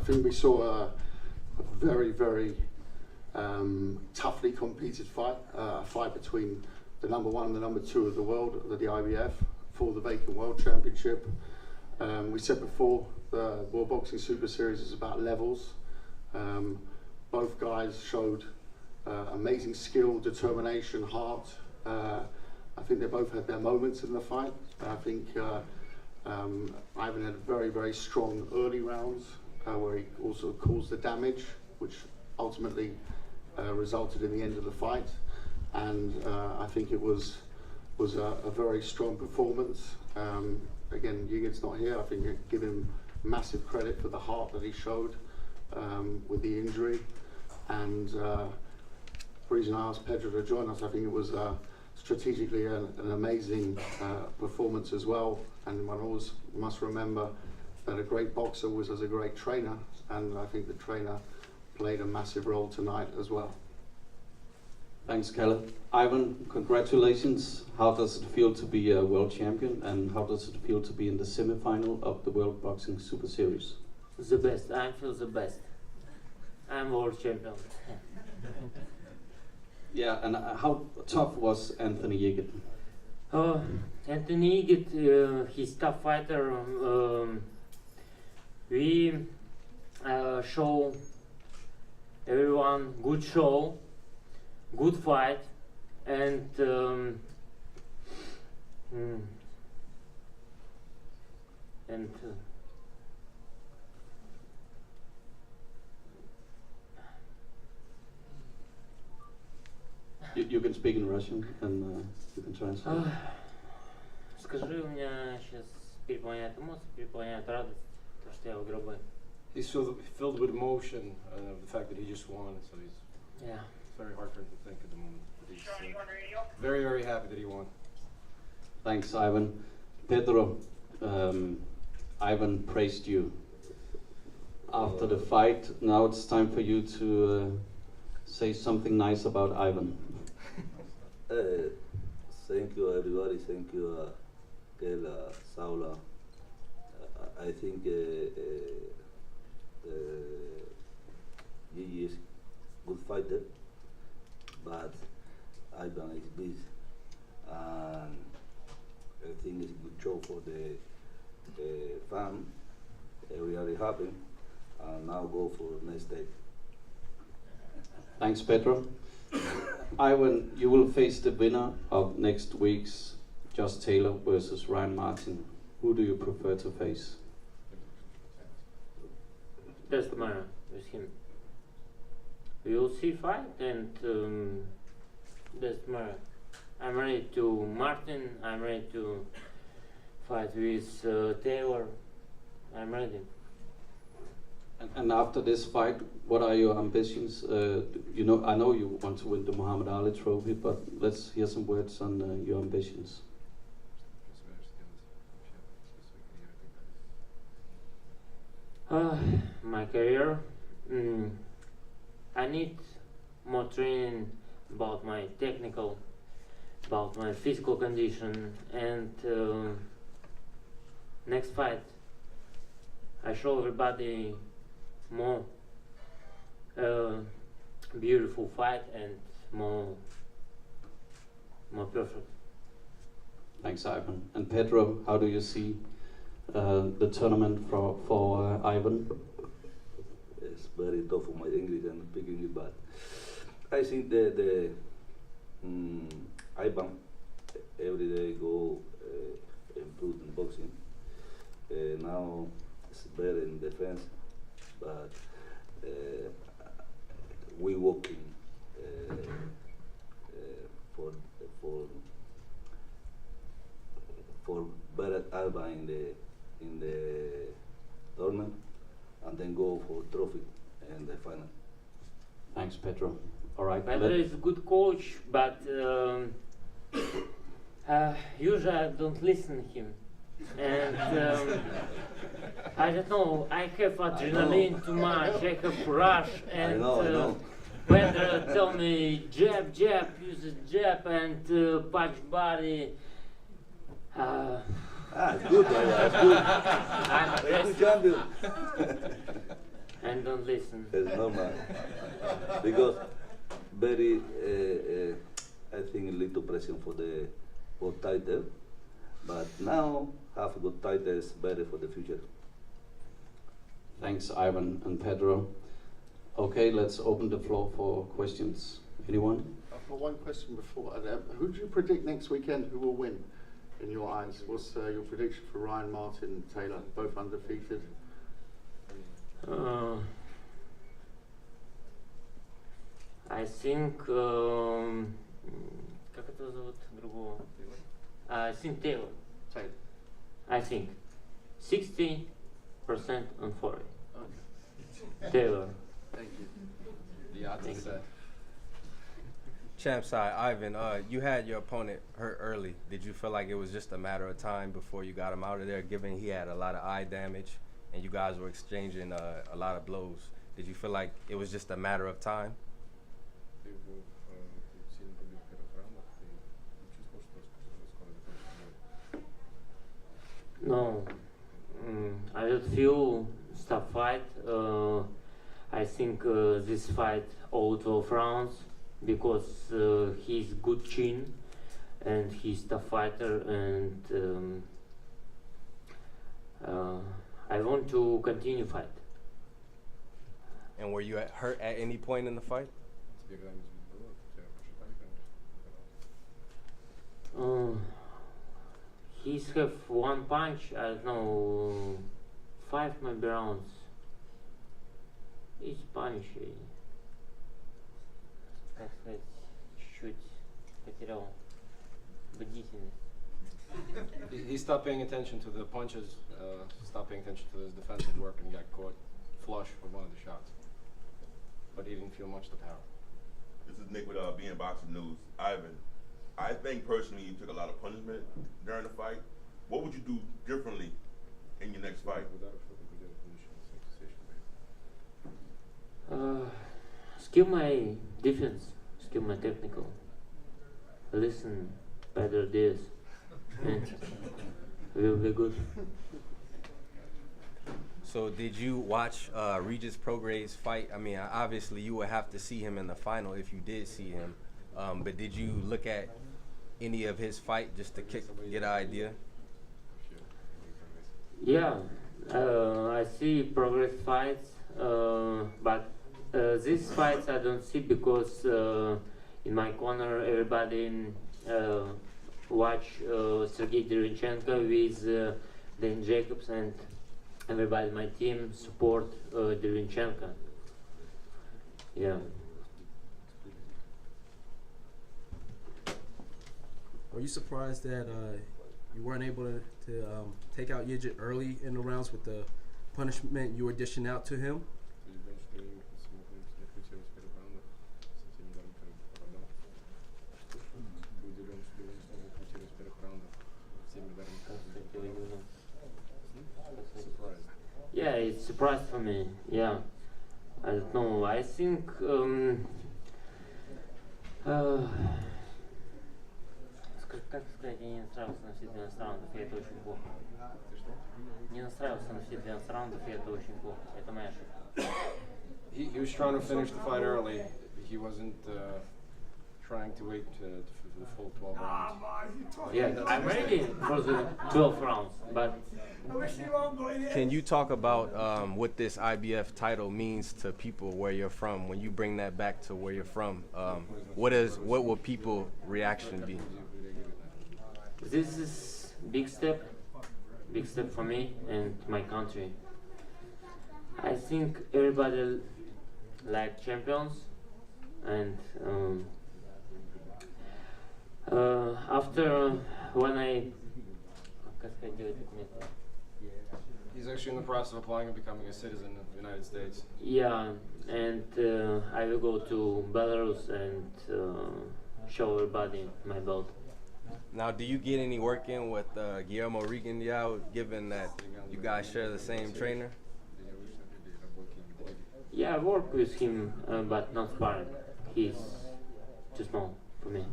think we saw a very, very toughly competed fight, a fight between the number 1 and the number 2 of the world, the IBF, for the vacant world championship. We said before, the World Boxing Super Series is about levels. Both guys showed amazing skill, determination, heart. I think they both had their moments in the fight. I think Ivan had very, very strong early rounds where he also caused the damage, which ultimately resulted in the end of the fight. And I think it was a very strong performance. Again, Yigit's not here. I think I give him massive credit for the heart that he showed with the injury. And the reason I asked Pedro to join us, I think it was strategically an amazing performance as well. And one always must remember that a great boxer was as a great trainer, and I think the trainer played a massive role tonight as well. Thanks, Kalle. Ivan, congratulations. How does it feel to be a world champion, and how does it feel to be in the semi-final of the World Boxing Super Series? The best. I feel the best. I'm world champion. Yeah, and how tough was Anthony Yigit? Anthony Yigit, he's tough fighter. We show everyone good show, good fight, and You can speak in Russian and you can translate. Скажи, у меня сейчас переполняет эмоции, переполняет радость, то, что я выиграл бой. He's filled with emotion of the fact that he just won, so it's very hard for him to think at the moment. But he's very, very happy that he won. Thanks, Ivan. Pedro, Ivan praised you after the fight. Now it's time for you to say something nice about Ivan. Thank you, everybody. Thank you, Kela, Saula. I think Gigi is good fighter, but Ivan is beast, and I think it's a good show for the fan. We are happy, and now go for next step. Thanks, Pedro. Ivan, you will face the winner of next week's Josh Taylor versus Ryan Martin. Who do you prefer to face? Doesn't matter with him. We will see fight, and doesn't matter. I'm ready to Martin. I'm ready to fight with Taylor. I'm ready. And after this fight, what are your ambitions? You know, I know you want to win the Muhammad Ali Trophy, but let's hear some words on your ambitions. My career, I need more training about my technical, about my physical condition, and next fight I show everybody more beautiful fight and more perfect. Thanks, Ivan. And Pedro, how do you see the tournament for Ivan? It's very tough for my English and speaking it, but I think the Ivan every day go improve in boxing. Now it's better in defense, but we working for better Ivan in the tournament, and then go for trophy in the final. Thanks, Pedro. All right. Pedro is a good coach, but usually I don't listen to him. And I don't know, I have adrenaline too much, I have rush, and I know. Pedro tell me jab, use a jab, and punch body. It's good, it's good. I'm Good resting. champion. I don't listen. It's normal. Because very, I think, little pressure for the world title. But now, have a good title is better for the future. Thanks, Ivan and Pedro. Okay, let's open the floor for questions. Anyone? I've got one question before. Who do you predict next weekend who will win in your eyes? What's your prediction for Ryan, Martin, Taylor, both undefeated? I think как это зовут другого? I think Taylor. Taylor. I think 60% on 40. Taylor. Thank you. The odds are set. Champ side, Ivan, you had your opponent hurt early. Did you feel like it was just a matter of time before you got him out of there, given he had a lot of eye damage and you guys were exchanging a lot of blows? Did you feel like it was just a matter of time? No, I don't feel tough fight. I think this fight all 12 rounds because he's good chin and he's tough fighter, and I want to continue fight. And were you hurt at any point in the fight? He's have one punch, I don't know, 5 maybe rounds. Each punch, как сказать, чуть-чуть потерял бдительность. He stopped paying attention to the punches, stopped paying attention to his defensive work, and he got caught flush with one of the shots. But he didn't feel much the power. This is Nick with BNboxingNews. Ivan, I think personally you took a lot of punishment during the fight. What would you do differently in your next fight? Skill my defense, skill my technical. Listen better this, and will be good. So did you watch Regis Prograis' fight? I mean, obviously you would have to see him in the final if you did see him. But did you look at any of his fight just to get an idea? Yeah, I see Progress fights, but these fights I don't see because in my corner everybody watch Sergey Derenchenko with Dan Jacobs, and everybody in my team support Derenchenko. Yeah. Are you surprised that you weren't able to take out Yigit early in the rounds with the punishment you were dishing out to him? Yeah, it's a surprise for me. Yeah, I don't know. I think как сказать, я не настраивался на все 12 раундов, и это очень плохо. Не настраивался на все 12 раундов, и это очень плохо. Это моя ошибка. He was trying to finish the fight early. He wasn't trying to wait for the full 12 rounds. Yeah, I'm ready for the 12 rounds, but Can you talk about what this IBF title means to people where you're from? When you bring that back to where you're from, what will people reaction be? this is big step for me and my country. I think everybody like champions, and after when He's actually in the process of applying and becoming a citizen of the United States. yeah, and I will go to Belarus and show everybody my belt. Now, do you get any work in with Guillermo Regan, given that you guys share the same trainer? Yeah, I work with him, but not sparring. He's too small for me.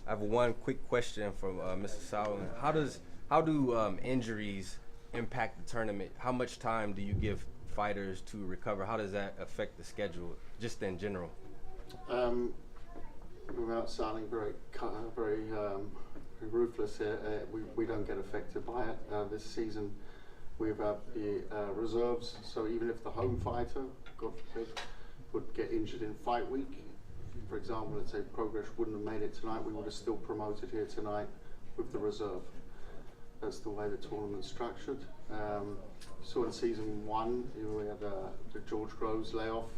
I have one quick question from Mr. Sauerland. How do injuries impact the tournament? How much time do you give fighters to recover? How does that affect the schedule, just in general? Without sounding very ruthless here, we don't get affected by it. This season we've had the reserves, so even if the home fighter, God forbid, would get injured in fight week, for example, let's say Prograis wouldn't have made it tonight, we would have still promoted here tonight with the reserve. That's the way the tournament's structured. So in season 1, we had the George Groves layoff.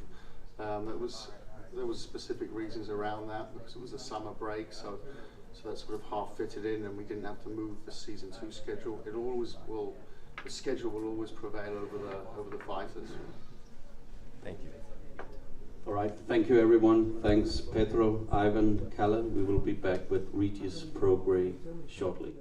There was specific reasons around that because it was a summer break, so that sort of half fitted in, and we didn't have to move the season 2 schedule. The schedule will always prevail over the fighters. Thank you. All right, thank you everyone. Thanks Pedro, Ivan, Kalle. We will be back with Regis Prograis shortly.